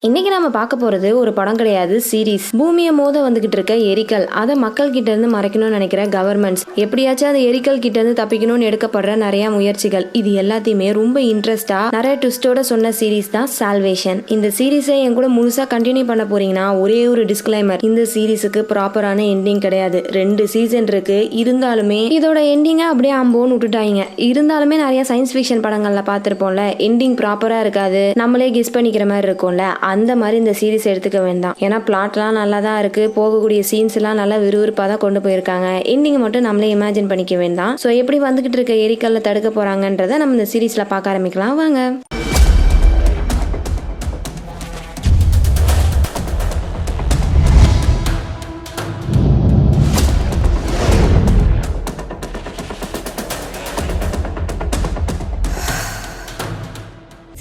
இன்னைக்கு நம்ம பார்க்க போறது ஒரு படம் கிடையாது, சீரீஸ். பூமியை மோத வந்துகிட்டு இருக்க எரிக்கல், அதை மக்கள் கிட்ட இருந்து மறைக்கணும்னு நினைக்கிற கவர்மெண்ட்ஸ், எப்படியாச்சும் அந்த எரிக்கல் கிட்ட இருந்து தப்பிக்கணும்னு எடுக்கப்படுற நிறைய முயற்சிகள், இது எல்லாத்தையுமே ரொம்ப இன்ட்ரெஸ்டா நிறைய ட்விஸ்டோட சொன்ன சீரீஸ் தான் சால்வேஷன். இந்த சீரீஸை என் கூட முழுசா கண்டினியூ பண்ண போறீங்கன்னா ஒரே ஒரு டிஸ்க்ளைமர், இந்த சீரீஸுக்கு ப்ராப்பரான எண்டிங் கிடையாது. 2 சீசன் இருக்கு, இருந்தாலுமே இதோட எண்டிங்கை அப்படியே அம்போன்னு விட்டுட்டாங்க. இருந்தாலுமே நிறைய சயின்ஸ் ஃபிக்ஷன் படங்கள்ல பார்த்திருப்போம்ல, எண்டிங் ப்ராப்பரா இருக்காது, நம்மளே கெஸ் பண்ணிக்கிற மாதிரி இருக்கும்ல, அந்த மாதிரி இந்த சீரீஸ் எடுத்துக்க வேண்டாம். ஏன்னா பிளாட்லாம் நல்லா தான் இருக்கு, போகக்கூடிய சீன்ஸ் எல்லாம் நல்லா விறுவிறுப்பா தான் கொண்டு போயிருக்காங்க. எண்டிங் மட்டும் நம்மளே இமேஜின் பண்ணிக்க வேண்டாம். ஸோ எப்படி வந்துகிட்டு இருக்க எரிக்கல்ல தடுக்க போறாங்கன்றத நம்ம இந்த சீரீஸ்ல பார்க்க ஆரம்பிக்கலாம் வாங்க.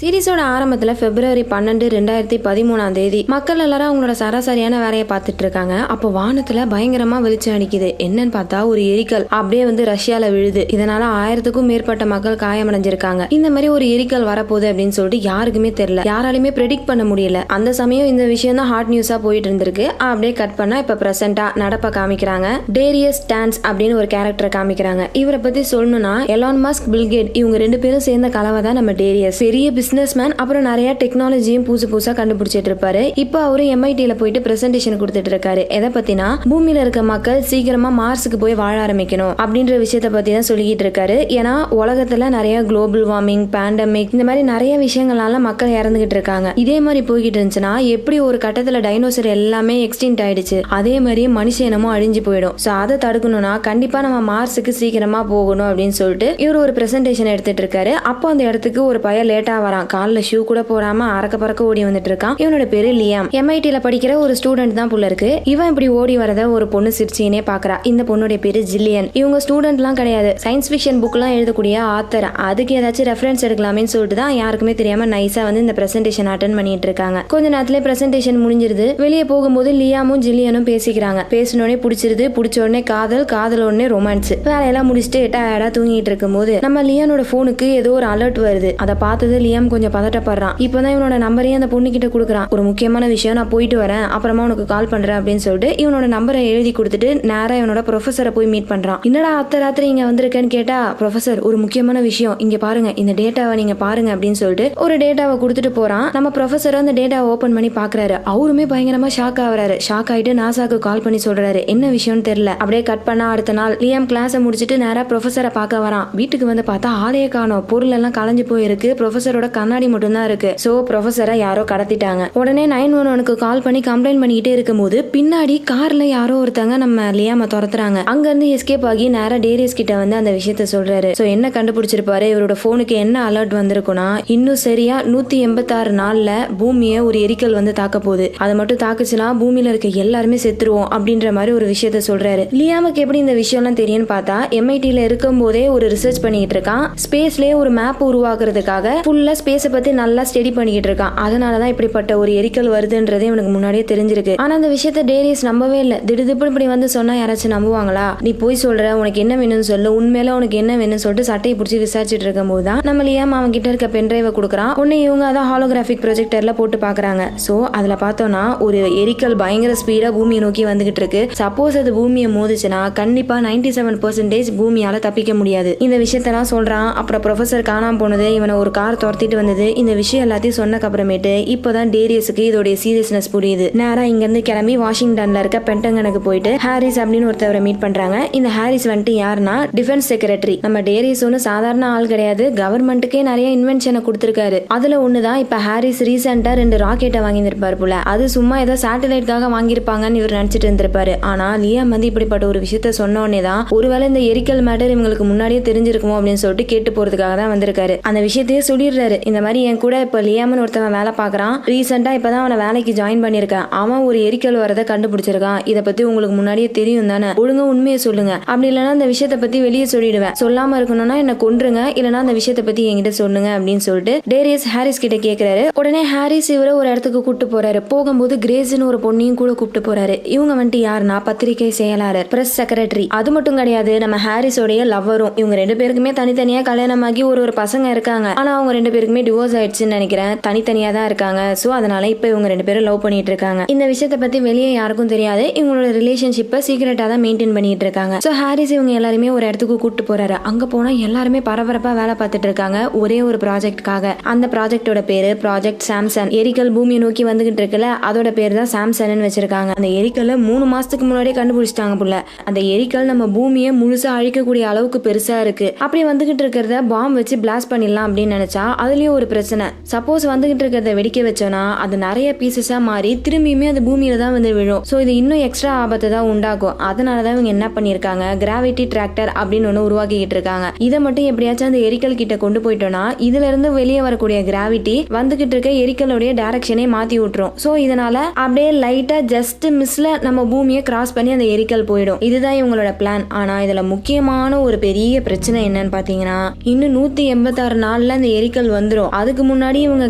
சீரீஸோட ஆரம்பத்துல February 12, 2013 மக்கள் எல்லாரும் அவங்களோட சராசரியான வேலையை பார்த்துட்டு இருக்காங்க. அப்போ வானத்துல பயங்கரமா வெளிச்சம் அடிக்குது. என்னன்னு பார்த்தா ஒரு எரிக்கல் அப்படியே ரஷ்யால விழுது. இதனால 1000க்கும் மேற்பட்ட மக்கள் காயமடைஞ்சிருக்காங்க. இந்த மாதிரி ஒரு எரிக்கல் வரப்போகுது அப்படின்னு சொல்லிட்டு யாருக்குமே தெரியல, யாராலுமே ப்ரெடிக்ட் பண்ண முடியல. அந்த சமயம் இந்த விஷயம் தான் ஹாட் நியூஸா போயிட்டு இருந்திருக்கு. அப்படியே கட் பண்ணா இப்ப பிரசன்டா நடப்ப காமிக்கிறாங்க. டேரியஸ் டான்ஸ் அப்படின்னு ஒரு கேரக்டரை காமிக்கிறாங்க. இவரை பத்தி சொல்லணும்னா எலான் மஸ்க், பில் கேட் இவங்க 2 பேரும் சேர்ந்த கலவை தான் நம்ம டேரியஸ். பெரிய பிசினஸ்மேன், அப்புறம் நிறைய டெக்னாலஜியும் புதுசா கண்டுபிடிச்சிட்டு இருப்பாரு. இப்போ அவரு MIT-ல போயிட்டு பிரசன்டேஷன் கொடுத்துட்டு இருக்காரு. எதை பத்தினா பூமியில இருக்க மக்கள் சீக்கிரமா மார்ஸுக்கு போய் வாழ ஆரம்பிக்கணும் அப்படின்ற விஷயத்த பத்தி தான் சொல்லிக்கிட்டு இருக்காரு. ஏன்னா உலகத்துல நிறைய குளோபல் வார்மிங், பேண்டமிக் இந்த மாதிரி நிறைய விஷயங்களால மக்கள் இறந்துகிட்டு இருக்காங்க. இதே மாதிரி போய்கிட்டு இருந்துச்சுன்னா எப்படி ஒரு கட்டத்துல டைனோசர் எல்லாமே எக்ஸ்டிங்ட் ஆயிடுச்சு, அதே மாதிரி மனுஷ இனமும் அழிஞ்சு போயிடும். சோ அதை தடுக்கணும்னா கண்டிப்பா நம்ம மார்ஸுக்கு சீக்கிரமா போகணும் அப்படின்னு சொல்லிட்டு இவர் ஒரு பிரசன்டேஷன் எடுத்துட்டு இருக்காரு. அப்போ அந்த இடத்துக்கு ஒரு பையன் லேட்டா வரான். கால்ல ஷூ கூட போடாம அரக்க பறக்க ஓடி வந்துட்டு இருக்கான். இவனோட பேரு லியாம். MIT-ல படிக்கிற ஒரு ஸ்டூடெண்ட் தான் புள்ள இருக்கு. இவன் இப்படி ஓடி வரத ஒரு பொண்ணு சிரிச்சினே பாக்குறா. இந்த பொண்ணுடைய பேரு ஜில்லியன். இவங்க ஸ்டூடெண்ட்லாம் கிடையாது, சயின்ஸ் ஃபிக்ஷன் புக்லாம் எழுதக்கூடிய ஆத்தர். அதுக்கு ஏதாச்சும் ரெஃபரன்ஸ் எடுக்கலாமேன்னு சொல்லிட்டு தான் யாருக்குமே தெரியாம நைஸா இந்த பிரசன்டேஷன் அட்டென்ட் பண்ணிட்டு இருக்காங்க. கொஞ்ச நேரத்துல பிரசன்டேஷன் முடிஞ்சிருது. வெளியே போகும்போது லியாமும் ஜில்லியனும் பேசிக்கிறாங்க. பேசினோடனே பிடிச்சிருது, பிடிச்ச உடனே காதல் உடனே ரொமான்ஸ். வேலையெல்லாம் முடிச்சுட்டு டயர்டா தூங்கிட்டு இருக்கும் போது நம்ம லியானோட போனுக்கு ஏதோ ஒரு அலர்ட் வருது. அதை பார்த்தது லியாம் கொஞ்சம் பதட்டப்படுறான். இப்பதான் இவனோட நம்பரையும் அந்த பொண்ணு கிட்ட கொடுக்குறான். ஒரு முக்கியமான விஷயம், நான் போயிட்டு வரேன், அப்புறமா உனக்கு கால் பண்றேன் அப்படின்னு சொல்லிட்டு இவனோட நம்பரை எழுதி கொடுத்துட்டு நேரா இவனோட ப்ரொஃபஸரை போய் மீட் பண்றான். என்னடா ராத்திரி இங்க வந்திருக்கேன்னு கேட்டா, ப்ரொஃபசர் ஒரு முக்கியமான விஷயம் இங்க பாருங்க, இந்த டேட்டாவை நீங்க பாருங்க அப்படின்னு சொல்லிட்டு ஒரு டேட்டாவை கொடுத்துட்டு போறான். நம்ம ப்ரொஃபஸர் அந்த டேட்டாவை ஓபன் பண்ணி பாக்குறாரு. அவருமே பயங்கரமா ஷாக் ஆகுறாரு. ஷாக் ஆயிட்டு நாசாக்கு கால் பண்ணி சொல்றாரு என்ன விஷயம்னு தெரியல. அப்படியே கட் பண்ணா அடுத்த நாள் லியாம் கிளாஸை முடிச்சுட்டு நேரா ப்ரொஃபஸரை பார்க்க வரான். வீட்டுக்கு வந்து பார்த்தா ஆளையே காணோம், பொருள் எல்லாம் கலைஞ்சு போயிருக்கு, ப்ரொஃபஸரோட கண்ணாடி மட்டும் தான் இருக்கு. சோ ப்ரொஃபஸரை யாரோ கடத்திட்டாங்க. உடனே 911க்கு கால் பண்ணி கம்ப்ளைண்ட் பண்ணிக்கிட்டே இருக்கும்போது பின்னாடி கார்ல யாரோ ஒருத்தங்க நம்ம லியாம துரத்துறாங்க. அங்க இருந்து எஸ்கேப் ஆகி நேரா டேரியஸ் கிட்ட அந்த விஷயத்த சொல்றாரு. சோ என்ன கண்டுபிடிச்சிருப்பாரு, இவரோட போனுக்கு என்ன அலர்ட் வந்திருக்குன்னா, இன்னும் சரியா 186 நாள்ல பூமியை ஒரு எரிக்கல் தாக்க போகுது. அதை மட்டும் தாக்குச்சுன்னா பூமியில இருக்க எல்லாருமே செத்துருவோம் அப்படின்ற மாதிரி ஒரு விஷயத்த சொல்றாரு. லியாமுக்கு எப்படி இந்த விஷயம் எல்லாம் தெரியும்னு பார்த்தா, MIT-ல இருக்கும் போதே ஒரு ரிசர்ச் பண்ணிட்டு இருக்கான். ஸ்பேஸ்லயே ஒரு மேப் உருவாக்குறதுக்காக ஃபுல்லா ஸ்பேஸ பத்தி நல்லா ஸ்டடி பண்ணிக்கிட்டு இருக்கான். அதனாலதான் இப்படிப்பட்ட ஒரு எரிக்கல் வருதுன்றதே இவனுக்கு முன்னாடியே தெரிஞ்சிருக்கு. ஆனா அந்த விஷயத்த டேரியஸ் நம்பவே இல்லை. திடீர்னு இப்படி சொன்னா யாராச்சும் நம்புவாங்களா? நீ போய் சொல்ற, உனக்கு என்ன வேணும்னு சொல்லு, உண்மையில உனக்கு என்ன வேணும்னு சொல்லிட்டு சட்டையை பிடிச்சி விசாரிச்சுட்டு இருக்கும் போதுதான் நம்ம லியாம் அவன் கிட்ட இருக்க பென்ட்ரைவை கொடுக்குறான். உன்னை இவங்க அதான் ஹாலோகிராபிக் ப்ரொஜெக்டர்ல போட்டு பாக்குறாங்க. சோ அதுல பார்த்தோம்னா ஒரு எரிக்கல் பயங்கர ஸ்பீடா பூமியை நோக்கி வந்துகிட்டு இருக்கு. சப்போஸ் அது பூமியை மோதிச்சுன்னா கண்டிப்பா 97% பூமியால தப்பிக்க முடியாது. இந்த விஷயத்தெல்லாம் சொல்றான். அப்புறம் ப்ரொஃபசர் காணாம போனது, இவனை ஒரு கார் துரத்திட்டு வந்தது, இந்த விஷயம் எல்லாத்தையும் சொன்னக்கு அப்புறமேட்டு இப்பதான் டேரியஸுக்கு இதோட சீரியஸ்னஸ் புரியுது. நேரா இங்க இருந்து கிளம்பி வாஷிங்டன்ல இருக்க பென்டகனுக்கு போயிட்டு ஹாரிஸ் அப்படின்னு ஒருத்தவரை மீட் பண்றாங்க. இந்த ஹாரிஸ் யாருன்னா டிஃபென்ஸ் செக்ரட்டரி. நம்ம டேரியஸ் ஒன்னு சாதாரண ஆள் கிடையாது, கவர்மெண்ட்டுக்கே நிறைய இன்வென்ஷனை கொடுத்திருக்காரு. அதுல ஒண்ணுதான் இப்ப ஹாரிஸ் ரீசெண்டா 2 ராக்கெட்டை வாங்கியிருப்பாரு போல. அது சும்மா ஏதோ சேட்டலைட்காக வாங்கியிருப்பாங்கன்னு இவர் நினைச்சிட்டு இருந்திருப்பாரு. ஆனா லியாம் இப்படிப்பட்ட ஒரு விஷயத்த சொன்ன உடனே தான் ஒருவேளை இந்த எரிக்கல் மேட்டர் இவங்களுக்கு முன்னாடியே தெரிஞ்சிருக்குமோ அப்படின்னு சொல்லிட்டு கேட்டு போறதுக்காக தான் வந்திருக்காரு. அந்த விஷயத்தையே சொல்லிடுறாரு. இந்த மாதிரி என் கூட இப்ப லியாம்னு ஒருத்தவன் வேலை பாக்குறான், ரீசெண்டா இப்பதான் அவனை வேலைக்கு ஜாயின் பண்ணிருக்கான், அவன் ஒரு எரிக்கல் வரதை கண்டுபிடிச்சிருக்கான், இதை பத்தி உங்களுக்கு முன்னாடியே தெரியும் தானே, ஒழுங்கா உண்மையை சொல்லுங்க, அப்படி இல்லைன்னா அந்த விஷயத்த பத்தி வெளியே சொல்லிடுவேன், சொல்லாம இருக்கணும்னா என்ன கொன்றுங்க, இல்லைன்னா அந்த விஷயத்த பத்தி என்கிட்ட சொல்லுங்க அப்படின்னு சொல்லிட்டு டேரியஸ் ஹாரிஸ் கிட்ட கேக்குறாரு. உடனே ஹாரிஸ் இவரை ஒரு இடத்துக்கு கூப்பிட்டு போறாரு. போகும்போது கிரேஸ்னு ஒரு பொண்ணையும் கூட கூப்பிட்டு போறாரு. இவங்க யாருன்னா பத்திரிகை செயலாளர், பிரஸ் செக்ரட்டரி. அது மட்டும் கிடையாது, நம்ம ஹாரிஸோடைய லவ்வரும். இவங்க 2 பேருக்குமே தனித்தனியா கல்யாணமாகி ஒரு பசங்க இருக்காங்க. ஆனா அவங்க 2 பேருக்குமே பேருக்குமே டிவோர்ஸ் ஆயிடுச்சுன்னு நினைக்கிறேன், தனித்தனியா தான் இருக்காங்க. சோ அதனால இப்ப இவங்க 2 பேரும் லவ் பண்ணிட்டு இருக்காங்க. இந்த விஷயத்தை பத்தி வெளியே யாருக்கும் தெரியாது. இவங்களோட ரிலேஷன்ஷிப்பை சீக்கிரட்டா தான் மெயின்டைன் பண்ணிட்டு இருக்காங்க. சோ ஹாரிஸ் இவங்க எல்லாருமே ஒரு இடத்துக்கு கூட்டு போறாரு. அங்க போனா எல்லாருமே பரபரப்பா வேலை பார்த்துட்டு இருக்காங்க ஒரே ஒரு ப்ராஜெக்ட்காக. அந்த ப்ராஜெக்டோட பேரு ப்ராஜெக்ட் சாம்சன். எரிக்கல் பூமியை நோக்கி வந்துகிட்டு இருக்குல்ல, அதோட பேர் தான் சாம்சன் வச்சிருக்காங்க. அந்த எரிக்கல்ல 3 மாசத்துக்கு முன்னாடியே கண்டுபிடிச்சிட்டாங்க புள்ள. அந்த எரிக்கல் நம்ம பூமியை முழுசா அழிக்கக்கூடிய அளவுக்கு பெருசா இருக்கு. அப்படி வந்துகிட்டு இருக்கிறத பாம் வச்சு பிளாஸ்ட் பண்ணிடலாம் அப்படின்னு நினைச்சா அதுலயும் ஒரு பிரச்சனை. சப்போஸ் வந்துகிட்டு இருக்கிறத வெடிக்க வச்சோம்னா அது நிறைய பீசஸா மாறி திரும்பியுமே அது பூமியில தான் வந்து விழும். சோ இது இன்னும் எக்ஸ்ட்ரா ஆபத்தை தான் உண்டாகும். அதனாலதான் இவங்க என்ன பண்ணிருக்காங்க, கிராவிட்டி டிராக்டர் அப்படின்னு ஒண்ணு உருவாக்கிட்டு இருக்காங்க. இதை மட்டும் எப்படியாச்சும் அந்த எரிக்கல் கிட்ட கொண்டு போயிட்டோம்னா இதுல இருந்து வெளியே வரக்கூடிய கிராவிட்டி வந்துகிட்டு இருக்க எரிக்கலுடைய டைரக்ஷனே மாத்தி விட்டுரும். சோ இதனால அப்படியே லைட்டா ஜஸ்ட் மிஸ்ல நம்ம பூமியை கிராஸ் பண்ணி அந்த எரிக்கல் போயிடும். இதுதான் இவங்களோட பிளான். ஆனா இதுல முக்கியமான ஒரு பெரிய பிரச்சனை என்னன்னு பாத்தீங்கன்னா, இன்னும் 186 நாள்ல அந்த எரிக்கல் வந்துடும். அதுக்கு முன்னாடி இவங்க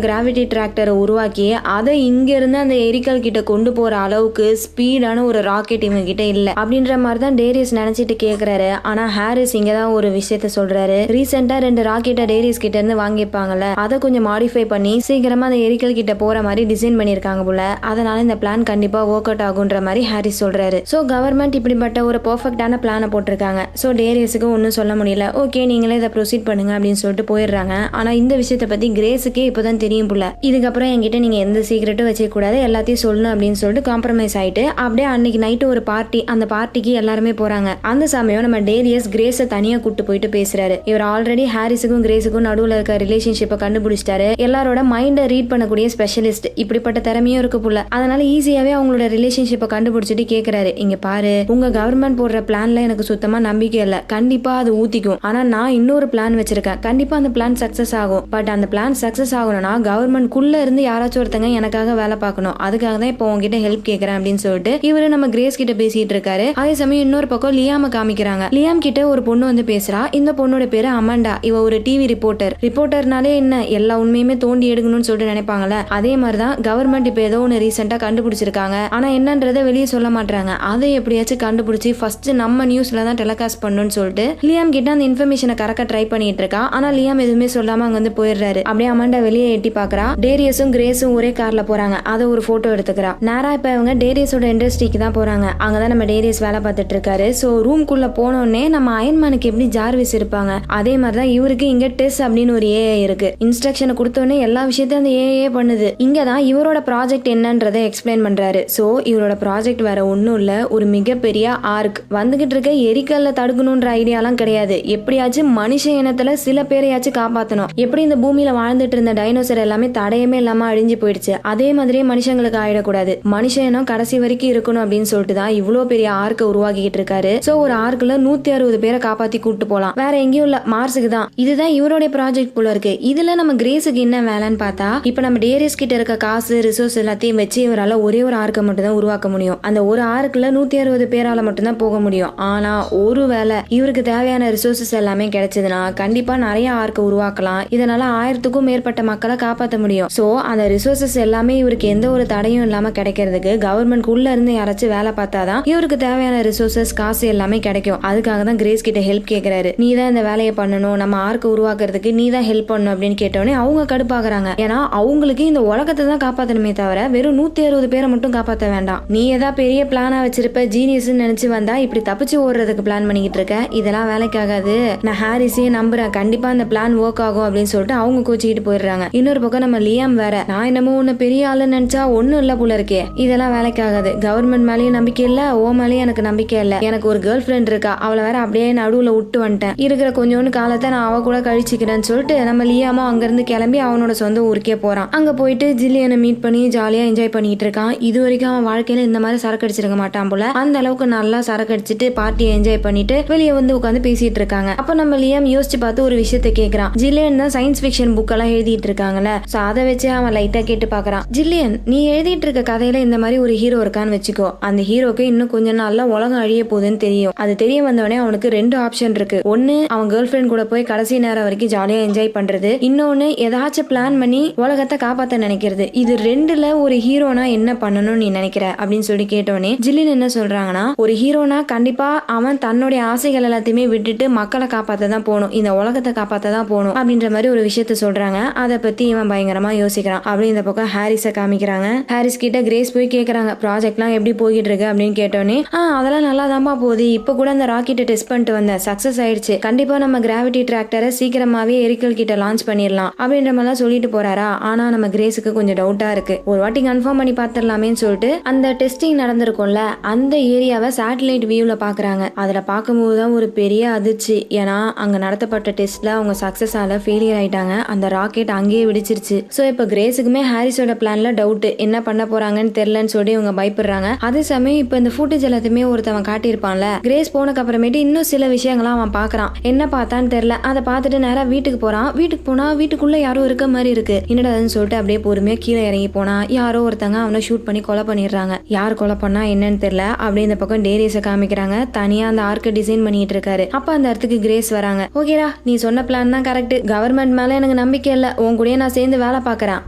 கிராவிட்டி டிராக்டரை உருவாக்கி அதை இங்க இருந்து அந்த எரிக்கல் கிட்ட கொண்டு போற அளவுக்கு ஸ்பீடான ஒரு ராக்கெட் இவங்க கிட்ட இல்ல அப்படின்ற மாதிரி தான் டேரியஸ் நினைச்சிட்டு கேக்குறாரு. ஆனா ஹாரிஸ் இங்கதான் ஒரு விஷயத்த சொல்றாரு. ரீசெண்டா 2 ராக்கெட்டை டேரியஸ் கிட்ட இருந்து வாங்கிப்பாங்கல்ல, அதை கொஞ்சம் மாடிஃபை பண்ணி சீக்கிரமா அந்த எரிக்கல் கிட்ட போற மாதிரி டிசைன் பண்ணிருக்காங்க போல. அதனால இந்த பிளான் கண்டிப்பா ஒர்க் அவுட் ஆகுன்ற மாதிரி ஹாரிஸ் சொல்றாரு. சோ கவர்மெண்ட் இப்படிப்பட்ட ஒரு பெர்ஃபெக்ட்டான பிளானை போட்டிருக்காங்க. சோ டேரியஸுக்கு ஒன்னும் சொல்ல முடியல. ஓகே நீங்களே இதை ப்ரொசீட் பண்ணுங்க அப்படின்னு சொல்லிட்டு போயிடுறாங்க. ஆனா இந்த விஷயத்தை பத்தி கிரேஸுக்கே இப்பதான் தெரியும் புள்ள. இதுக்கப்புறம் என்கிட்ட நீங்க எந்த சீக்கிரட்டும் வச்சுக்க கூடாது, எல்லாத்தையும் சொல்லணும் அப்படின்னு சொல்லிட்டு காம்ப்ரமைஸ் ஆயிட்டு அப்படியே அன்னைக்கு நைட்டு ஒரு பார்ட்டி. அந்த பார்ட்டிக்கு எல்லாருமே போறாங்க. அந்த சமயம் நம்ம டேரியஸ் கிரேஸை தனியா கூட்டு போயிட்டு பேசுறாரு. இவர் ஆல்ரெடி ஹாரிஸுக்கும் கிரேஸுக்கும் நடுவுல இருக்க ரிலேஷன்ஷிப்பை கண்டுபிடிச்சிட்டாரு. எல்லாரோட மைண்டை ரீட் பண்ணக்கூடிய ஸ்பெஷலிஸ்ட். இப்படிப்பட்ட திறமையும் இருக்கு புள்ள. அதனால ஈஸியாவே அவங்களோட ரிலேஷன்ஷிப்பை கண்டுபிடிச்சிட்டு கேக்குறாரு, இங்க பாரு உங்க கவர்மெண்ட் போடுற பிளான்ல எனக்கு சுத்தமா நம்பிக்கை இல்ல, கண்டிப்பா அது ஊத்திக்கும். ஆனா நான் இன்னொரு பிளான் வச்சிருக்கேன், கண்டிப்பா அந்த பிளான் சக்சஸ் ஆகும். பட் அந்த பிளான் சக்சஸ் ஆகணும்னா கவர்மெண்ட் குள்ள இருந்து யாராச்சும் ஒருத்தங்க எனக்காக வேலை பார்க்கணும். அதுக்காக தான் இப்போ உங்ககிட்ட ஹெல்ப் கேட்கறேன் அப்படின்னு சொல்லிட்டு இவரு நம்ம கிரேஸ் கிட்ட பேசிட்டு இருக்காரு. அதே சமயம் இன்னொரு பக்கம் லியாம காமிக்கிறாங்க. லியாம் கிட்ட ஒரு பொண்ணு வந்து பேசுறா. இந்த பொண்ணோட பேரு அமாண்டா. இவ ஒரு டிவி ரிப்போர்ட்டர். ரிப்போர்ட்டர்னாலே என்ன, எல்லா உண்மையுமே தோண்டி எடுக்கணும்னு சொல்லிட்டு நினைப்பாங்கல்ல, அதே மாதிரிதான் கவர்மெண்ட் இப்ப ஏதோ ஒன்னு ரீசெண்டா கண்டுபிடிச்சிருக்காங்க. ஆனா என்னன்றதை வெளியே சொல்ல மாட்டாங்க. அதை எப்படியாச்சும் கண்டுபிடிச்சு ஃபர்ஸ்ட் நம்ம நியூஸ்ல தான் டெலிகாஸ்ட் பண்ணணும்னு சொல்லிட்டு லியாம் கிட்ட அந்த இன்ஃபர்மேஷனை கரெக்டா ட்ரை பண்ணிட்டு இருக்கா. ஆனா லியாம் எதுவுமே சொல்லாம அங்க வந்து போயிடுறாரு. அப்படியே அமாண்டா வெளியே எட்டி பாக்குறா. டேரியஸும் கிரேஸும் ஒரே கார்ல போறாங்க. அதை ஒரு போட்டோ எடுத்துக்கிறா. நேரா இப்ப இவங்க டேரியஸோட இண்டஸ்ட்ரிக்கு தான் போறாங்க. அங்கதான் நம்ம டேரியஸ் வேலை பார்த்துட்டு இருக்காரு. சோ ரூம்குள்ள போனோடனே நம்ம அயன்மேனுக்கு எப்படி ஜார்விஸ் இருப்பாங்க அதே மாதிரிதான் இவருக்கு இங்க டெஸ் அப்படின்னு ஒரு ஏஐ இருக்கு. இன்ஸ்ட்ரக்ஷனை கொடுத்தோடனே எல்லா விஷயத்தையும் அந்த ஏஐ பண்ணுது. இங்கதான் இவரோட ப்ராஜெக்ட் என்னன்றதை எக்ஸ்பிளைன் பண்றாரு. சோ இவரோட ப்ராஜெக்ட் வேற ஒன்னும் இல்ல, ஒரு மிகப்பெரிய ஆர்க். வந்துகிட்டு இருக்க எரிக்கல்ல தடுக்கணும்ன்ற ஐடியாலாம் கிடையாது. எப்படியாச்சும் மனுஷ இனத்துல சில பேரையாச்சும் காப்பாத்தணும். எப்படி இந்த பூமியில வாழ்ந்துட்டு இருந்த டைனோசர் எல்லாமே தடையமே இல்லாம அழிஞ்சு போயிடுச்சு, அதே மாதிரியே மனுஷங்களுக்கு ஆயிடக்கூடாது. மனுஷ இனம் கடைசி வரைக்கும் இருக்கணும் அப்படின்னு சொல்லிட்டு தான் இவ்வளவு பெரிய ஆர்க்கை உருவாக்கிட்டு இருக்காரு. சோ ஒரு ஆர்க்ல 160 பேரை காப்பாத்தி கூட்டு போலாம். வேற எங்கேயும் இல்ல, மார்ஸுக்கு தான். இதுதான் இவருடைய ப்ராஜெக்ட் போல இருக்கு. இதுல நம்ம கிரேஸுக்கு என்ன வேலைன்னு பார்த்தா, இப்ப நம்ம டேரியஸ் கிட்ட இருக்க காசு ரிசோர்ஸ் எல்லாத்தையும் வச்சு இவரால ஒரே ஒரு ஆர்க்கை மட்டும் தான் உருவாக்க முடியும். அந்த ஒரு ஆர்க்ல 160 பேரால மட்டும் தான் போக முடியும். ஆனா ஒருவேளை இவருக்கு தேவையான ரிசோர்சஸ் எல்லாமே கிடைச்சதுன்னா கண்டிப்பா நிறைய ஆர்க்கை உருவாக்கலாம். இதனால 1000க்கும் மேற்பட்ட மக்களை காப்பாற்ற முடியும். சோ அந்த ரிசோர்சஸ் எல்லாமே இவருக்கு எந்த ஒரு தடையும் இல்லாம கிடைக்கிறதுக்கு கவர்மெண்ட் உள்ள இருந்து யாராச்சும் வேலை பார்த்தாதான் இவருக்கு தேவையான ரிசோர்சஸ் காசு எல்லாமே கிடைக்கும். அதுக்காக தான் கிரேஸ் கிட்ட ஹெல்ப் கேட்கிறாரு. நீ தான் இந்த வேலையை பண்ணணும், நம்ம ஆர்க்கை உருவாக்குறதுக்கு நீ தான் ஹெல்ப் பண்ணணும் அப்படின்னு கேட்டோடனே அவங்க கடுப்பாக்குறாங்க. ஏன்னா அவங்களுக்கு இந்த உலகத்தை தான் காப்பாற்றணுமே தவிர வெறும் 160 பேரை மட்டும் காப்பாற்ற வேண்டாம். நீ ஏதாவது பெரிய பிளானா வச்சிருப்ப, ஜீனியஸ் நினைச்சு வந்தா இப்படி தப்பிச்சு ஓடுறதுக்கு பிளான் பண்ணிக்கிட்டு இருக்க, இதெல்லாம் வேலைக்காகாது. நான் ஹாரிஸையே நம்புறேன், கண்டிப்பா அந்த பிளான் ஒர்க் ஆகும் அப்படின்னு சொல்லிட்டு அவங்க கோச்சிக்கிட்டு போயிடுறாங்க. இன்னொரு பக்கம் நம்ம லியாம் வேற, நான் என்னமோ உன்ன பெரிய ஆளு நினைச்சா ஒன்னும் இல்ல போல இருக்கே, இதெல்லாம் வேலைக்காகாது. கவர்மெண்ட் மேலேயும் நம்பிக்கை இல்ல, ஓ மேலேயும் எனக்கு நம்பிக்கை இல்ல. எனக்கு ஒரு கேர்ள் ஃபிரெண்ட் இருக்கா, அவளை வேற அப்படியே நடுவுல விட்டு வந்துட்டேன். இருக்கிற கொஞ்சோண்டு காலத்தை நான் அவ கூட கழிச்சுக்கிறேன்னு சொல்லிட்டு நம்ம லியாமோ அங்க இருந்து கிளம்பி அவனோட சொந்த ஊருக்கே போறான். அங்க போயிட்டு ஜில்லியனை மீட் பண்ணி ஜாலியா என்ஜாய் பண்ணிட்டு இருக்கான். இது வரைக்கும் அவன் வாழ்க்கையில இந்த மாதிரி சரக்கு அடிச்சிருக்க மாட்டான் போல. அந்த அளவுக்கு நல்லா சரக்கு அடிச்சிட்டு பார்ட்டியை என்ஜாய் பண்ணிட்டு வெளியே வந்து உட்காந்து பேசிட்டு இருக்காங்க. அப்ப நம்ம லியாம் யோசிச்சு பார்த்து ஒரு விஷயத்தை கேக்குறான். ஜில்லியன் தான் சயின்ஸ் ஃபிக்ஷன் புக் எல்லாம் எழுதிட்டு இருக்காங்கல்ல, சோ அதை வச்சு அவன் லைட்டா கேட்டு பாக்குறான். ஜில்லியன், நீ எழுதிட்டு இருக்க கதையில இந்த மாதிரி ஒரு ஹீரோ இருக்கான்னு வச்சுக்கோ. அந்த ஹீரோக்கு இன்னும் கொஞ்ச நாள்ல உலகம் அழிய போகுதுன்னு தெரியும். அது தெரிய வந்தவனே அவனுக்கு 2 ஆப்ஷன் இருக்கு. ஒன்னு அவன் கேர்ள் ஃபிரெண்ட் கூட போய் கடைசி நேரம் வரைக்கும் ஜாலியா என்ஜாய் பண்றது, இன்னொன்னு ஏதாச்சும் பிளான் பண்ணி உலகத்தை காப்பாத்த நினைக்கிறது. இது 2ல ஒரு ஹீரோனா என்ன பண்ணணும்னு நீ நினைக்கிற அப்படின்னு சொல்லி கேட்டோன்னே ஜில்லியன் என்ன சொல்றாங்கன்னா, ஒரு ஹீரோனா கண்டிப்பா அவன் தன்னுடைய ஆசைகள் எல்லாத்தையுமே விட்டுட்டு மக்களை காப்பாத்த தான் போகணும், இந்த உலகத்தை காப்பாத்த தான் போகணும் அப்படின்ற மாதிரி ஒரு விஷயத்த சொல்றாங்க. அதை பத்தி இவன் பயங்கரமா யோசிக்கிறான். அப்படி இந்த பக்கம் ஹாரிஸை காமிக்கிறாங்க. ஹாரிஸ் கிட்ட கிரேஸ் போய் கேக்குறாங்க, ப்ராஜெக்ட்லாம் எப்படி போய்கிட்டு இருக்கு அப்படின்னு கேட்டோன்னே, அதெல்லாம் நல்லா தான்ப்பா போகுது, இப்ப கூட அந்த ராக்கெட்டை டெஸ்ட் பண்ணிட்டு வந்தேன், சக்சஸ் ஆயிடுச்சு, கண்டிப்பா நம்ம கிராவிட்டி டிராக்டரை சீக்கிரமாவே எரிக்கல் கிட்ட லான்ச் பண்ணிடலாம் அப்படின்ற மாதிரிலாம் சொல்லிட்டு போறாரா. ஆனா நம்ம கிரேஸுக்கு கொஞ்சம் டவுட்டா இருக்கு. ஒரு வாட்டி கன்ஃபார்ம் பண்ணி பாத்துடலாமேன்னு சொல்லிட்டு அந்த டெஸ்டிங் நடந்திருக்கும்ல அந்த ஏரியாவை சேட்டலைட் வியூல பாக்குறாங்க. அதுல பார்க்கும்போதுதான் ஒரு பெரிய அதிர்ச்சி. ஏன்னா அங்க நடத்தப்பட்ட டெஸ்ட்ல அவங்க சக்சஸ் ஆல ஃபெயிலியர் ஆயிட்டாங்க. அந்த ராக்கெட் அங்கேயே வெடிச்சிருச்சு. சோ இப்ப கிரேஸுக்குமே ஹாரிஸோட பிளான்ல டவுட், என்ன பண்ண போறாங்கன்னு தெரியலன்னு சொல்லி இவங்க பயப்படுறாங்க. அதே சமயம் இப்ப இந்த ஃபுட்டேஜ் எல்லாத்தையுமே ஒருத்தவன் காட்டியிருப்பான்ல, கிரேஸ் போனக்கு அப்புறமேட்டு இன்னும் சில விஷயங்கள்லாம் அவன் பாக்குறான். என்ன பார்த்தான்னு தெரியல. அதை பார்த்துட்டு நேரா வீட்டுக்கு போறான். வீட்டுக்கு போனா வீட்டுக்குள்ள யாரோ இருக்க மாதிரி இருக்கு. என்னடான்னு சொல்லிட்டு அப்படியே பொறுமையா கீழே இறங்கி போனா யாரோ ஒருத்தங்க அவனை ஷூட் பண்ணி கொலை பண்ணிடுறாங்க. யார் கொலை பண்ணா என்னன்னு தெரியல. அப்படியே இந்த பக்கம் டேரியஸை காமிக்கிறாங்க. தனியா அந்த ஆர்க்க டிசைன் பண்ணிட்டு இருக்காரு. அப்ப அந்த இடத்துக்கு கிரேஸ் வராங்க. ஓகேடா, நீ சொன்ன பிளான் தான் கரெக்ட். கவர்மெண்ட் மேல எனக்கு நம்பிக்கை இல்ல, உன் கூட நான் சேர்ந்து வேலை பாக்குறேன்.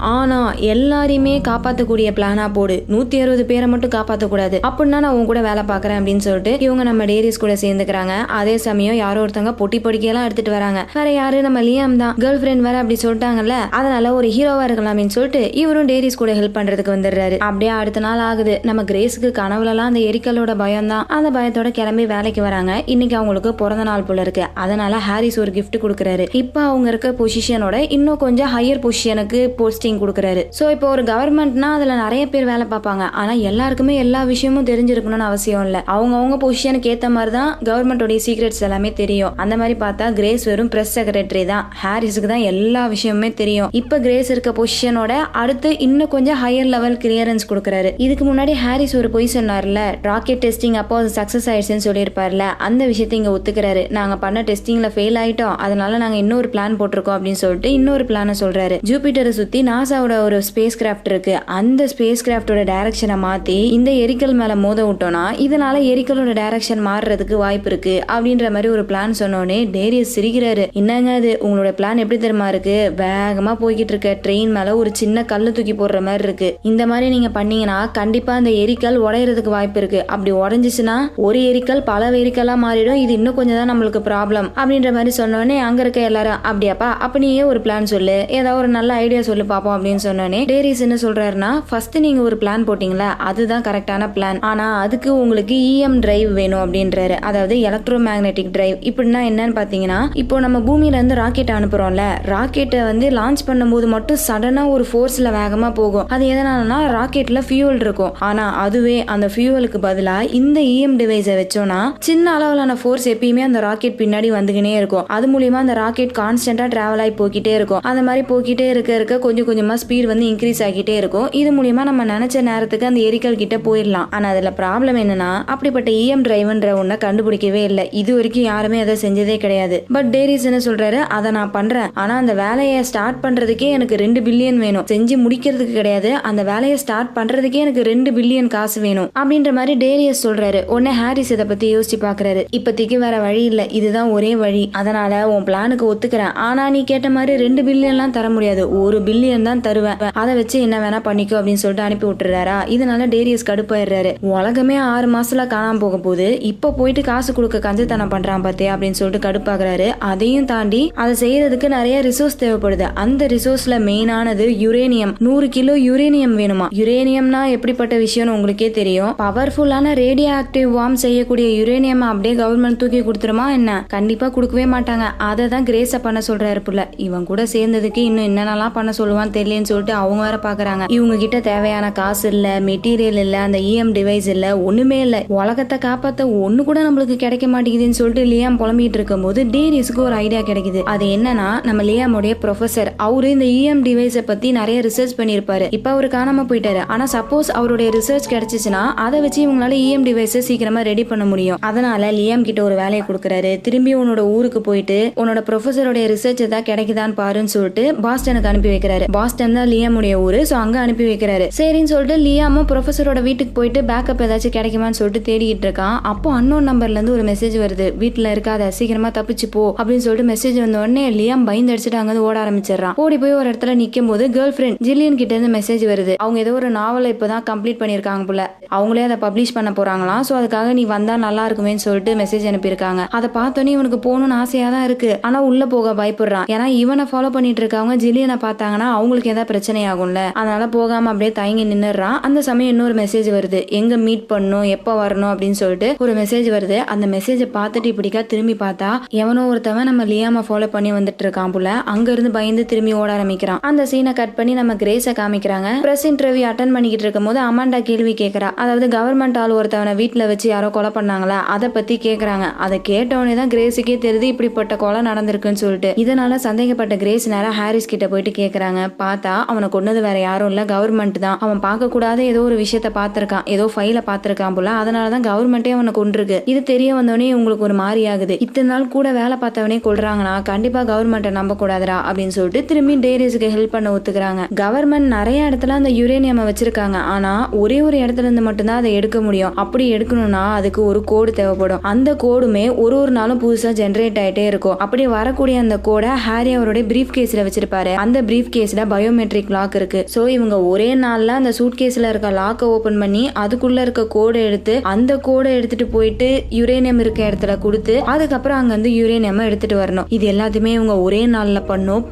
ஆனா எல்லாரையுமே காப்பாத்தக்கூடிய பிளானா போடு, 160 பேரை மட்டும் காப்பாத்த கூடாது, அப்படின்னா நான் உன் கூட வேலை பாக்குறேன் அப்படின்னு சொல்லிட்டு இவங்க நம்ம டேரியஸ் கூட சேர்ந்துக்கிறாங்க. அதே சமயம் யாரோ ஒருத்தங்க பொட்டி பொடிக்கையெல்லாம் எடுத்துட்டு வராங்க. வேற யாரு, நம்ம லியாம் தான். கேர்ள் ஃபிரெண்ட் வேற அப்படி சொல்லிட்டாங்கல்ல, அதனால ஒரு ஹீரோவா இருக்கலாம்னு சொல்லிட்டு இவரும் டேரியஸ் கூட ஹெல்ப் பண்றதுக்கு வந்துடுறாரு. அப்படியே அடுத்த நாள் ஆகுது. நம்ம கிரேஸுக்கு கனவுலலாம் அந்த எரிக்கலோட பயம் தான். அந்த பயத்தோட கிளம்பி வேலைக்கு வராங்க. இன்னைக்கு அவங்களுக்கு பிறந்த நாள் போல இருக்கு. அதனால ஹாரிஸ் ஒரு கிஃப்ட் கொடுக்குறாரு. இப்ப அவங்க இருக்க பொசிஷனோட இன்னும் கொஞ்சம் ஹையர் பொசிஷனுக்கு போஸ்டிங் கொடுக்குறாரு. சோ இப்போ ஒரு கவர்மெண்ட்னா அதுல நிறைய பேர் வேலை பார்ப்பாங்க. ஆனா எல்லாருக்குமே எல்லா விஷயமும் தெரிஞ்சிருக்கணும்னு அவசியம் இல்ல. அவங்க பொசிஷனுக்கு ஏத்த மாதிரி தான் கவர்மெண்டோட சீக்ரெட்ஸ் எல்லாமே தெரியும். அந்த மாதிரி பார்த்தா கிரேஸ் வெறும் பிரஸ் செக்ரட்டரி தான். ஹாரிஸுக்கு தான் எல்லா விஷயமுமே தெரியும். இப்ப கிரேஸ் இருக்க பொசிஷனோட அடுத்து இன்னும் கொஞ்சம் ஹையர் லெவல் கிளியரன்ஸ் கொடுக்குறாரு. இதுக்கு முன்னாடி ஹாரிஸ் ஒரு பொய் சொன்னார்ல, ராக்கெட் டெஸ்டிங் அப்போ அது சக்சஸ் ஆயிடுச்சுன்னு சொல்லியிருப்பார்ல, அந்த விஷயத்தை இங்க ஒத்துக்கிறாரு. நாங்க பண்ண டெஸ்டிங்ல ஃபெயில் ஆயிட்டோம், அதனால நாங்க இன்னொரு பிளான் போட்டிருக்கோம் அப்படின்னு சொல்லிட்டு இன்னொரு பிளான சொல்றாரு. ஜூபிட்டரை சுத்தி நாசாவோட ஒரு ஸ்பேஸ் கிராஃப்ட் இருக்கு. அந்த ஸ்பேஸ் கிராஃப்டோட டைரக்ஷனை மாத்தி இந்த எரிக்கல் மேல மோத விட்டோம்னா இதனால எரிக்கலோட டைரக்ஷன் மாறுறதுக்கு வாய்ப்பு இருக்கு அப்படின்ற மாதிரி ஒரு பிளான் சொன்னோடனே டேரியஸ் சிரிக்கிறாரு. என்னங்க அது, உங்களோட பிளான் எப்படி தெரியுமா இருக்கு, வேகமா போய்கிட்டு இருக்க ட்ரெயின் மேல ஒரு சின்ன கல்லு தூக்கி போடுற மாதிரி இருக்கு. இந்த மாதிரி நீங்க பண்ணீங்கன்னா கண்டிப்பா அந்த எரிக்கல் உடையறதுக்கு வாய்ப்பு இருக்கு. அப்படி உடஞ்சிச்சுன்னா ஒரு எரிக்கல் பல எரிக்கலா மாறிடும். இது இன்னும் கொஞ்சம் தான் நம்மளுக்கு ப்ராப்ளம் அப்படின்ற மாதிரி சொன்னோடனே அங்க இருக்க எல்லாரும் அப்படியாப்பா, அப்ப நீயே ஒரு பிளான் சொல்லு, ஏதாவது ஒரு நல்ல ஐடியா சொல்லு பாப்போம் அப்படின்னு சொன்னோடனே டேரியஸ் என்ன சொல்றாருன்னா, ஃபர்ஸ்ட் நீங்க ஒரு பிளான் போட்டீங்களா, அதுதான் கரெக்டான பிளான். ஆனா அதுக்கு உங்களுக்கு EM டிரைவ் வேணும் அப்படின்றாரு. அதாவது எலக்ட்ரோ மேக்னெட்டிக் டிரைவ். இப்படின்னா என்னன்னு பாத்தீங்கன்னா, இப்போ நம்ம பூமியில இருந்து ராக்கெட் அனுப்புறோம்ல, ராக்கெட்டை வந்து லான்ச் பண்ணும்போது மட்டும் சடனா ஒரு ஃபோர்ஸ்ல வேகமா போகும். அது எதனாலனா ராக்கெட்ல ஃபியூல் இருக்கும். ஆனா அதுவே அந்த ஃபியூவலுக்கு பதிலா இந்த EM டிவைஸை வச்சோம்னா சின்ன அளவிலான ஃபோர்ஸ் எப்பயுமே அந்த ராக்கெட் பின்னாடி வந்துகினே இருக்கும். அது மூலியமா அந்த ராக்கெட் கான்ஸ்டன்டா டிராவல் ஆகி போய்கிட்டே இருக்கும். அந்த மாதிரி போய்கிட்டே இருக்க கொஞ்சம் கொஞ்சமா ஸ்பீட் வந்து இன்க்ரீஸ் ஆகிட்டே இருக்கும். இது மூலியமா நம்ம நினைச்ச நேரத்துக்கு அந்த எரிக்கல் கிட்ட போயிடலாம். ஆனா அதுல ப்ராப்ளம் என்னன்னா, அப்படிப்பட்ட EM டிரைவ்ன்ற ஒன்ன கண்டுபிடிக்கவே இல்லை. இது வரைக்கும் யாருமே அதை செஞ்சதே கிடையாது. பட் டேரியஸ் என்ன சொல்றாரு, அதை நான் பண்றேன். ஆனா அந்த வேலையை ஸ்டார்ட் பண்றதுக்கே எனக்கு 2 பில்லியன் வேணும். செஞ்சு முடிக்கிறதுக்கு கிடையாது, அந்த வேலையை ஸ்டார்ட் பண்றதுக்கே எனக்கு 2 பில்லியன் காசு வேணும் அப்படின்ற மாதிரி டேரியஸ் சொல்றாரு. உடனே ஹாரிஸ் இதை பத்தி யோசிச்சு பாக்குறாரு. இப்போதைக்கு வேற வழி இல்ல, இதுதான் ஒரே வழி. அதனால உன் பிளானுக்கு ஒத்துக்கிறேன். ஆனா நீ கேட்ட மாதிரி 2 பில்லியன்லாம் தர முடியாது, 1 பில்லியன் தான் தருவேன். அதை வச்சு என்ன வேணா பண்ணிக்கோ அப்படின்னு சொல்லிட்டு அனுப்பி விட்டுறாரா. இதனால டேரியஸ் கடுப்பாயிடுறாரு. உலகமே 6 மாசத்துல காணாம போக போகுது, இப்ப போயிட்டு காசு கொடுக்க கஞ்சத்தனம் பண்றான் பாத்தே அப்படின்னு சொல்லிட்டு கடுப்பாக்குறாரு. அதையும் தாண்டி அதை செய்யறதுக்கு நிறைய ரிசோர்ஸ் தேவைப்படுது. அந்த ரிசோர்ஸ்ல மெயினானது யுரேனியம். 100 கிலோ யுரேனியம் வேணுமா. யுரேனியம்னா எப்படிப்பட்ட விஷயம்னு உங்களுக்கே தெரியும். பவர்ஃபுல்லான ரேடியோ ஆக்டிவ் வார்ம் செய்யக்கூடிய யுரேனியம் அப்படியே கவர்மெண்ட் தூக்கி கொடுத்துருமா என்ன? கண்டிப்பா கொடுக்கவே மாட்டாங்க. அதை தான் கிரேஸ பண்ண சொல்றாரு புள்ள. இவன் கூட சேர்ந்ததுக்கு இன்னும் என்னென்னலாம் பண்ண சொல்லுவான்னு தெரியலன்னு சொல்லிட்டு அவங்க வேற பாக்குறாங்க. இவங்க கிட்ட தேவையான காசு இல்ல, மெட்டீரியல் இல்ல, அந்த EM டிவைஸ் இல்ல, ஒண்ணுமே இல்ல. உலகத்தை காப்பாத்த ஒண்ணு கூட நம்மளுக்கு கிடைக்க மாட்டேங்குதுன்னு சொல்லிட்டு லியாம் புலம்பிட்டு இருக்கும் போது டேரியஸ்க்கு ஒரு ஐடியா கிடைக்குது. அது என்னன்னா, நம்ம லியாமுடைய ப்ரொஃபசர் அவரு இந்த EM டிவைஸை பத்தி நிறைய ரிசர்ச் பண்ணிருப்பாரு. இப்ப அவரு காணாம போயிட்டாரு. ஆனா சப்போஸ் அவருடைய ரிசர்ச் கிடைச்சிச்சுன்னா அதை வச்சு இவங்களால EM டிவைஸை சீக்கிரமா ரெடி பண்ண முடியும். அதனால லியாம் கிட்ட ஒரு வேலையை கொடுக்குறாரு. திரும்பி உன்னோட ஊருக்கு போயிட்டு உன்னோட ப்ரொஃபசருடைய ரிசர்ச் ஏதாவது கிடைக்குதான்னு பாருன்னு சொல்லிட்டு பாஸ்டனுக்கு அனுப்பி வைக்கிறாரு. பாஸ்டன் தான் லியாமுடைய ஊரு. சோ அங்க அனுப்பி வைக்கிறாரு. சரின்னு சொல்லிட்டு லியாமும் ப்ரொஃபசரோட வீட்டுக்கு போயிட்டு பேக்கப் ஏதாச்சும் கிடைக்குமான்னு சொல்லிட்டு தேடிட்டு இருக்கான். அப்போ அன்னோன் நம்பர்ல இருந்து ஒரு மெசேஜ் வருது. வீட்டுல இருக்காத, சீக்கிரமா தப்பிச்சு போ அப்படின்னு சொல்லிட்டு மெசேஜ் வந்த உடனே லியாம் பயந்து அடிச்சுட்டு அங்க ஓட ஆரம்பிச்சிடறான். ஓடி போய் ஒரு இடத்துல நிக்கும் போது கேர்ள் ஃபிரெண்ட் ஜில்லியன் கிட்ட இருந்து மெசேஜ் வருது. அவங்க ஏதோ ஒரு நாவலை இப்பதான் கம்ப்ளீட் பண்ணிருக்காங்க போல, அவங்களே அதை பப்ளிஷ் பண்ண போறாங்களாம். சோ அதுக்காக நீ வந்தா நல்லா இருக்குமேன்னு சொல்லிட்டு மெசேஜ் அனுப்பியிருக்காங்க. அதை பார்த்தோன்னே இவனுக்கு போகணும்னு ஆசையா தான் இருக்கு. ஆனா உள்ள போக பயப்படுறான். ஏன்னா இவனை இவனை ஃபாலோ பண்ணிட்டு இருக்கவங்க ஜில்லியனை பார்த்தாங்கன்னா அவங்களுக்கு ஏதாவது பிரச்சனை ஆகும்ல, அதனால போகாம அப்படியே தயங்கி நின்னுறான். அந்த சமயம் இன்னொரு மெசேஜ் வருது, எங்க மீட் பண்ணணும் எப்ப வரணும் அப்படின்னு சொல்லிட்டு ஒரு மெசேஜ் வருது. அந்த மெசேஜை பார்த்துட்டு இப்படிக்கா திரும்பி பார்த்தா எவனோ ஒருத்தவன் நம்ம லியாம ஃபாலோ பண்ணி வந்துட்டு இருக்கான் போல. அங்க இருந்து பயந்து திரும்பி ஓட ஆரம்பிக்கிறான். அந்த சீனை கட் பண்ணி நம்ம கிரேஸை காமிக்கிறாங்க. பிரஸ் இன்டர்வியூ அட்டன் பண்ணிக்கிட்டு இருக்கும் போது அமாண்டா கேள்வி கேட்கறா. அதாவது கவர்மெண்ட் ஆள் ஒருத்தவனை வீட்டுல வச்சு யாரோ கொலை பண்ணாங்களா அதை பத்தி கேக்குறாங்க. அதை கேட்டவனே தான் கிரேஸுக்கே தெரியுது இப்படிப்பட்ட கொலை நடந்திருக்குன்னு சொல்லிட்டு. இதனால சந்தேகப்பட்ட கிரேஸ் நேரம் ஹாரிஸ் கிட்ட போயிட்டு கேக்குறாங்க. பார்த்தா அவனை கொன்னது வேற யாரும் இல்ல, கவர்மெண்ட் தான். அவன் பார்க்க கூடாத ஏதோ ஒரு விஷயத்த பார்த்திருக்கான், ஏதோ ஃபைல பார்த்திருக்கான் போல. அதனாலதான் கவர்மெண்டே அவனை கொன்றிருக்கு. இது தெரிய வந்தவனே உங்களுக்கு ஒரு மாதிரி ஆகுது. இத்தனை நாள் கூட வேலை பார்த்தவனே கொள்றாங்கன்னா கண்டிப்பா கவர்மெண்ட்டை நம்ப கூடாதுரா அப்படின்னு சொல்லிட்டு திரும்பி டேரிஸ்க்கு ஹெல்ப் பண்ண ஒத்துக்கிறாங்க. கவர்மெண்ட் நிறைய இடத்துல அந்த யுரேனியம் வச்சிருக்காங்க. ஆனா ஒரே ஒரு இடத்துல இருந்து மட்டும்தான் அதை எடுக்க முடியும். அப்படி எடுக்கணும்னா அதுக்கு ஒரு கோடு தேவைப்படும். அந்த கோடுமே ஒரு நாளும் புதுசா ஜெனரேட் ஆயிட்டே இருக்கும். அப்படி வரக்கூடிய அந்த கோடை ஹாரி அவருடைய பிரீஃப் கேஸ்ல வச்சிருப்பாரு. அந்த பிரீஃப் கேஸ்ல பயோமெட்ரிக் லாக் இருக்கு. சோ இவங்க ஒரே நாள்ல அந்த சூட் கேஸ்ல இருக்க லாக்கை ஓபன் பண்ணி அதுக்குள்ள இருக்க கோடை எடுத்து அந்த கோடை எடுத்துட்டு போயிட்டு யுரேனியம் இருக்க இடத்துல கொடுத்து அதுக்கப்புறம் அங்க வந்து யுரேனியம் எடுத்துட்டு வரணும். இது எல்லாத்தையுமே இவங்க ஒரே நாள்ல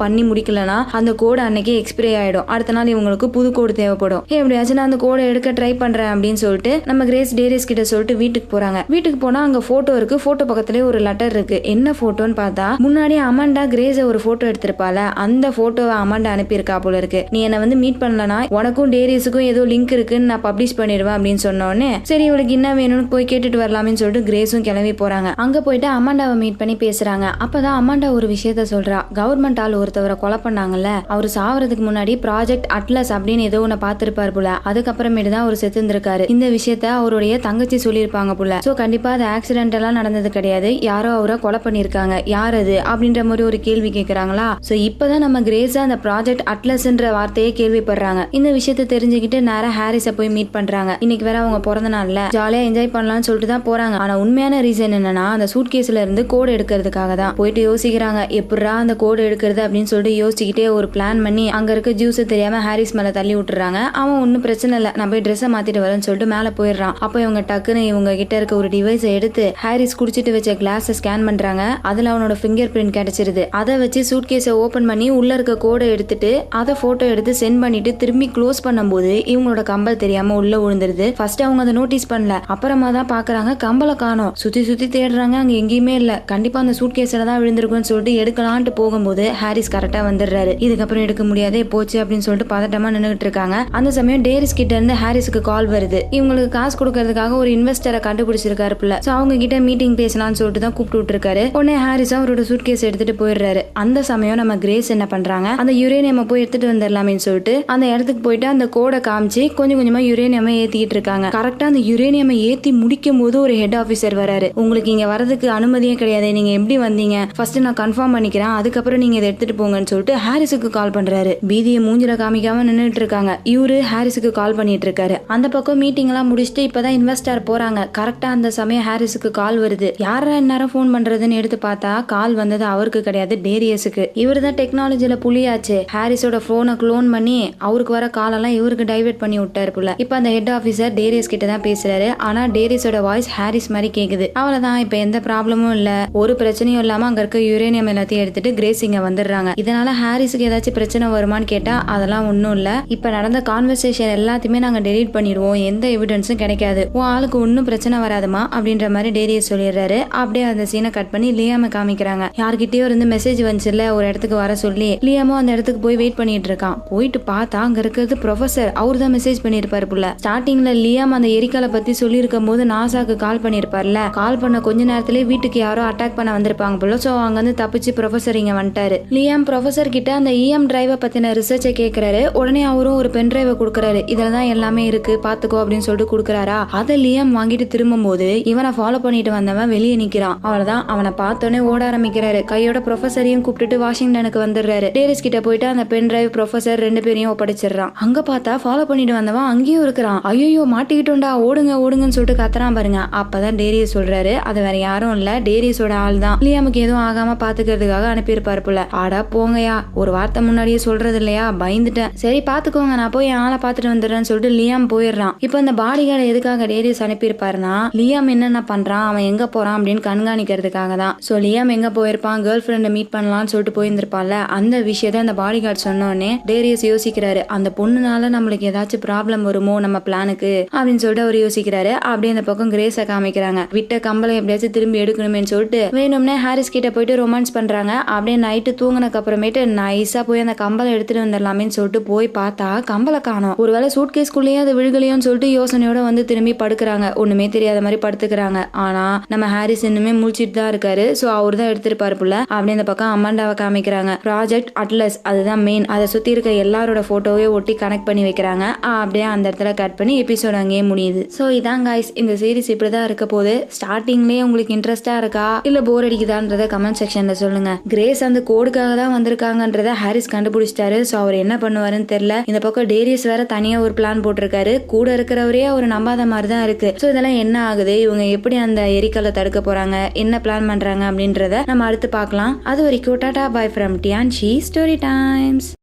பண்ணி முடிக்கலனா அந்த கோடு அன்னைக்கு எக்ஸ்பிரி ஆயிடும். அடுத்த நாள் இவங்களுக்கு புது கோடு தேவைப்படும். எப்படியாச்சும் நான் அந்த கோடை எடுக்க ட்ரை பண்றேன் அப்படின்னு சொல்லிட்டு நம்ம கிரேஸ் டேரிஸ் கிட்ட சொல்லிட்டு வீட்டுக்கு போறாங்க. வீட்டுக்கு போனா அங்க போட்டோ இருக்கு. போட்டோ பக்கத்துலயே ஒரு லெட்டர் இருக்கு. என்ன போட்டோன்னு பார்த்தா முன்னாடி அமாண்டா கிரேஸ ஒரு போட்டோ எடுத்திருப்பால, அந்த போட்டோவை அமாண்டா அனுப்பியிருக்கா போல இருக்கு. நீ என்ன வந்து மீட் பண்ணலனா உனக்கும் டேரிஸுக்கும் ஏதோ லிங்க் இருக்குன்னு நான் பப்ளிஷ் பண்ணிடுவேன் அப்படின்னு சொன்னோடனே சரி இவளுக்கு என்ன வேணும்னு போய் கேட்டுட்டு வரலாமே சொல்லிட்டு கிரேஸும் கிளம்பி போறாங்க. அங்க போயிட்டு அமாண்டாவை மீட் பண்ணி பேசுறாங்க. அப்பதான் அமாண்டா ஒரு விஷயத்த சொல்றா. கவர்மெண்ட் ஆள் ஒருத்தவரை கொலை பண்ணாங்கல்ல, அவரு சாவறதுக்கு முன்னாடி ப்ராஜெக்ட் அட்லஸ் அப்படின்னு ஏதோ ஒண்ணு பாத்துருப்பாரு போல. அதுக்கப்புறமேட்டு தான் அவர் செத்து இருந்திருக்காரு. இந்த விஷயத்த அவருடைய தங்கச்சி சொல்லியிருப்பாங்க போல. சோ கண்டிப்பா அது ஆக்சிடென்ட் எல்லாம் நடந்தது கிடையாது, யாரோ அவரை கொலை பண்ணிருக்காங்க. யார் அது அப்படின்ற மாதிரி ஒரு கேள்வி கேட்கறாங்களா. சோ இப்பதான் நம்ம கிரேஸ் அந்த ப்ராஜெக்ட் அட்லஸ்ன்ற வார்த்தையே கேள்விப்படுறாங்க. இந்த விஷயத்த தெரிஞ்சுக்கிட்டு நேரா ஹாரிஸ போய் மீட் பண்றாங்க. இன்னைக்கு வேற அவங்க பிறந்த நாள்ல ஜாலியா என்ஜாய் பண்ணலாம்னு சொல்லிட்டு தான் போறாங்க. ஆனா உண்மையான ரீசன் என்னன்னா அந்த சூட் கேஸ்ல இருந்து கோடு எடுக்கிறதுக்காக தான். போயிட்டு யோசிக்கிறாங்க எப்படா அந்த கோடு எடுக்கிறது அப்படின்னு சொல்லிட்டு யோசிச்சுக்கிட்டே ஒரு பிளான் பண்ணி அங்க இருக்க ஜூஸ் தெரியாம ஹாரிஸ் மேல தள்ளி விட்டுறாங்க. அவன் ஒன்னும் பிரச்சனை இல்ல, நான் போய் ட்ரெஸ்ஸை மாத்திட்டு வரேன்னு சொல்லிட்டு மேல போயிடுறான். அப்ப இவங்க டக்குன்னு இவங்க கிட்ட இருக்க ஒரு டிவைஸ் எடுத்து ஹாரிஸ் குடிச்சிட்டு வச்ச கிளாஸை ஸ்கேன் பண்றாங்க. அதுல அவனோட ஃபிங்கர் பிரிண்ட் கிடைச்சிருது. அதை வச்சு சூட் கேஸை ஓபன் பண்ணி உள்ள இருக்க கோடை எடுத்துட்டு அதை போட்டோ எடுத்து சென்ட் பண்ணிட்டு திரும்பி க்ளோஸ் பண்ணும்போது இவங்களோட கம்பல் தெரியாம உள்ள விழுந்துருது. ஃபர்ஸ்ட் அவங்க அதை நோட்டீஸ் பண்ணல. அப்புறமா தான் பாக்குறாங்க கம்பலை காணோம். சுத்தி சுத்தி தேடுறாங்க, அங்க எங்கேயுமே இல்ல. கண்டிப்பா அந்த சூட் கேஸ்ல தான் விழுந்திருக்குன்னு சொல்லிட்டு எடுக்கலான்ட்டு போகும்போது ஹாரிஸ் கரெக்டா வந்துடுறாரு. இதுக்கப்புறம் எடுக்க முடியாதே போச்சு அப்படின்னு சொல்லிட்டு பதட்டமா நின்னுட்டு இருக்காங்க. அந்த சமயம் டேரிஸ் கிட்ட இருந்து ஹாரிஸ்க்கு கால் வருது. இவங்களுக்கு காசு கொடுக்கறதுக்காக ஒரு இன்வெஸ்டரை கண்டுபிடிச்சிருக்காரு புள்ள. சோ அவங்க கிட்ட மீட்டிங் பேசலாம்னு சொல்லிட்டு தான் கூப்பிட்டு விட்டுருக்காரு. உடனே ஹாரிஸ் அவரோட சூட் கேஸ் எடுத்துட்டு போயிடுறாரு. அந்த சமயம் நம்ம கிரேஸ் என்ன பண்றாங்க, அந்த யுரேனியம் போய் எடுத்துட்டு வந்துடலாமே சொல்லிட்டு அந்த இடத்துக்கு போயிட்டு அந்த கோடை காமிச்சு கொஞ்சம் கொஞ்சமா யுரேனியம் ஏத்திட்டு இருக்காங்க. கரெக்டா அந்த யுரேனியம் ஏத்தி முடிக்கும் போது ஒரு ஹெட் ஆபீசர் வராரு. உங்களுக்கு இங்க வரதுக்கு அனுமதியே கிடையாது, நீங்க எப்படி வந்தீங்க, ஃபர்ஸ்ட் நான் கன்ஃபார்ம் பண்ணிக்கிறேன், அதுக்கப்புறம் நீங்க இதை எடுத்துட்டு போங்கன்னு சொல்லிட்டு ஹாரிஸுக்கு கால் பண்றாரு. பீதியை மூஞ்சில காமிக்காம நின்னுட்டு இருக்காங்க. இவரு ஹாரிஸுக்கு கால் பண்ணிட்டு இருக்காரு. அந்த பக்கம் மீட்டிங் எல்லாம் முடிச்சுட்டு இப்பதான் இன்வெஸ்டர் போறாங்க. கரெக்டா அந்த சமயம் ஹாரிஸுக்கு கால் வருது. யாரா இந்நேரம் போன் பண்றதுன்னு எடுத்து பார்த்தா கால் வந்தது அவருக்கு கிடையாது, டேரியஸுக்கு. இவரு தான் டெக்னாலஜில புலியாச்சு. ஹாரிஸோட போனை க்ளோன் பண்ணி அவருக்கு வர கால் எல்லாம் இவருக்கு டைவர்ட் பண்ணி விட்டாரு போல. இப்ப அந்த ஹெட் ஆபீசர் டேரியஸ் கிட்ட தான் பேசுறாரு. ஆனா டேரியஸோட வாய்ஸ் ஹாரிஸ் மாதிரி கேக்குது. அவ்வளவுதான், இப்ப எந்த ப்ராப்ளமும் இல்ல, ஒரு பிரச்சனையும் இல்லாம அங்க இருக்க யுரேனியம் எல்லாத்தையும் எடுத்துட்டு கிரேஸ் இங்க வந்துடுறாங்க. இதனால ஹாரிஸுக்கு ஏதாச்சும் பிரச்சனை வருமான்னு கேட்டா அதெல்லாம் ஒண்ணும் இல்ல, இப்ப நடந்த கான்வர்சேஷன் எல்லாத்தையுமே நாங்க டெலீட் பண்ணிடுவோம், எந்த எவிடன்ஸும் கிடைக்காது, உன் ஆளுக்கு ஒன்னும் பிரச்சனை வராதுமா அப்படின்ற மாதிரி டேரியஸ் சொல்லிடுறாரு. அப்படியே அந்த சீனை கட் பண்ணி லியாம காமிக்கிறாங்க. யார்கிட்டயோ இருந்து மெசேஜ் வந்துச்சுல ஒரு இடத்துக்கு வர சொல்லி. லியாமோ அந்த இடத்துக்கு போய் வெயிட் பண்ணிட்டு இருக்கான். போயிட்டு பார்த்தா அங்க இருக்கிறது ப்ரொஃபசர். அவரு தான் மெசேஜ் பண்ணிருப்பாரு புள்ள. ஸ்டார்டிங்ல லியாம் அந்த எரிக்கலை பத்தி சொல்லியிருக்கும் போது நாசாக்கு கால் பண்ணிருப்பார்ல, கால் பண்ண கொஞ்ச நேரத்திலே வீட்டுக்கு யாரோ அட்டாக் பண்ண வந்திருப்பாங்க போல. சோ அங்க வந்து தப்பிச்சு ப்ரொஃபசர் இங்க வந்துட்டாரு. லியாம் ப்ரொஃபசர் கிட்ட அந்த இஎம் டிரைவை பத்தின ரிசர்ச்சை கேட்கிறாரு. உடனே அவரும் ஒரு பென் டிரைவை கொடுக்கறாரு. இதுலதான் எல்லாமே இருக்கு பாத்துக்கோ அப்படின்னு சொல்லிட்டு கொடுக்கறாரா. அதை லியாம் வாங்கிட்டு திரும்பும் போது இவனை ஃபாலோ பண்ணிட்டு வந்தவன் வெளியே நிக்கிறான். அவ்வளவுதான், அவனை பார்த்தோன்னே ஓட ஆரம்பிக்கிறாரு. கையோட ப்ரொஃபசரையும் கூப்பிட்டுட்டு வாஷிங்டனுக்கு வந்துடுறாரு. டேரிஸ் கிட்ட போயிட்டு அந்த பென் டிரைவ் ப்ரொஃபசர் ரெண்டு பேரையும் ஒப்படைச்சிடறான். அங்க பார்த்தா ஃபாலோ பண்ணிட்டு வந்தவன் அங்கேயும் இருக்கிறான். ஐயோ மாட்டிக்கிட்டோண்டா, ஓடுங்க ஓடுங்கன்னு சொல்லிட்டு கத்துறான் பாருங்க. அப்பதான் டேரியஸ் சொல்றாரு அது வேற யாரும் இல்ல, டேரியஸோட ஆள் தான், லியாமுக்கு எதுவும் ஆகாம பாத்துக்கிறதுக்காக அனுப்பியிருப்பாரு போல. ஆடா போங்கயா, ஒரு வார்த்தை முன்னாடியே சொல்றது இல்லையா, பயந்துட்டேன், சரி பாத்துக்கோங்க நான் போய் ஆளை பாத்துட்டு வந்துடுறேன்னு சொல்லிட்டு லியாம் போயிடுறான். இப்ப அந்த பாடி கார்டு எதுக்காக டேரியஸ் அனுப்பியிருப்பாருன்னா லியாம் என்னென்ன பண்றான், அவன் எங்க போறான் அப்படின்னு கண்காணிக்கிறதுக்காக தான். சோ லியாம் எங்க போயிருப்பான், கேர்ள் ஃபிரெண்டை மீட் பண்ணலாம்னு சொல்லிட்டு போட்டு போயிருந்திருப்பான்ல, அந்த விஷயத்த அந்த பாடி கார்டு சொன்னோடனே டேரியஸ் யோசிக்கிறாரு, அந்த பொண்ணுனால நம்மளுக்கு ஏதாச்சும் ப்ராப்ளம் வருமோ நம்ம பிளானுக்கு அப்படின்னு சொல்லிட்டு அவர் யோசிக்கிறாரு. அப்படியே அந்த பக்கம் கிரேஸை காமிக்கிறாங்க. விட்ட கம்பளை எப்படியாச்சும் திரும்பி எடுக்கணுமே சொல்லிட்டு வேணும்னே ஹாரிஸ் கிட்ட போயிட்டு ரொமான்ஸ் பண்றாங்க. அப்படியே நைட்டு தூங்கினக்கு அப்புறமேட்டு நைஸா போய் அந்த கம்பளை எடுத்துட்டு வந்துடலாமேன்னு சொல்லிட்டு போய் பார்த்தா கம்பளை காணோம். ஒருவேளை சூட்கேஸ்குள்ளேயே அது விழுகலையோன்னு சொல்லிட்டு யோசனையோட வந்து திரும்பி படுக்கிறாங்க. ஒண்ணுமே தெரியாத மாதிரி படுத்துக்கிறாங்க. ஆனா நம்ம ஹாரிஸ் இன்னுமே முழிச்சிட்டு தான் இருக்காரு. சோ அவர் தான் எடுத்திருப்பாரு புள்ள. அப்படியே இந்த பக்கம் அமாண்டாவை காமிக்கிறாங்க. ப்ராஜெக்ட் அட்லஸ் அதுதான் மெயின். அதை சுத்தி இருக்க எல்லாரோட போட்டோவே ஒட்டி கனெக்ட் பண்ணி வைக்கிறாங்க. அப்படியே அந்த இடத்துல கட் பண்ணி எபிசோட் அங்கேயே முடியுது. சோ இதான் கைஸ், இந்த சீரிஸ் இப்படிதான் இருக்க போது. ஸ்டார்டிங்லயே உங்களுக்கு இன்ட்ரெஸ்டா இருக்கா இல்ல போர் அடிக்குதான்றத கமெண்ட் செக்ஷன்ல சொல்லுங்க. கிரேஸ் அந்த கோடுக்காக தான் வந்திருக்காங்கன்றத ஹாரிஸ் கண்டுபிடிச்சிட்டாரு. சோ அவர் என்ன பண்ணுவாருன்னு தெரியல. இந்த பக்கம் டேரியஸ் வேற தனியா ஒரு பிளான் போட்டிருக்காரு. கூட இருக்கிறவரே அவர் நம்பாத மாதிரி தான் இருக்கு. சோ இதெல்லாம் என்ன ஆகுது, இவங்க எப்படி அந்த எரிக்கலை தடுக்க போறாங்க, என்ன பிளான் பண்றாங்க அப்படின்றத நம்ம அடுத்து பார்க்கலாம். அது வரைக்கும் tata bye from Tianshi story times.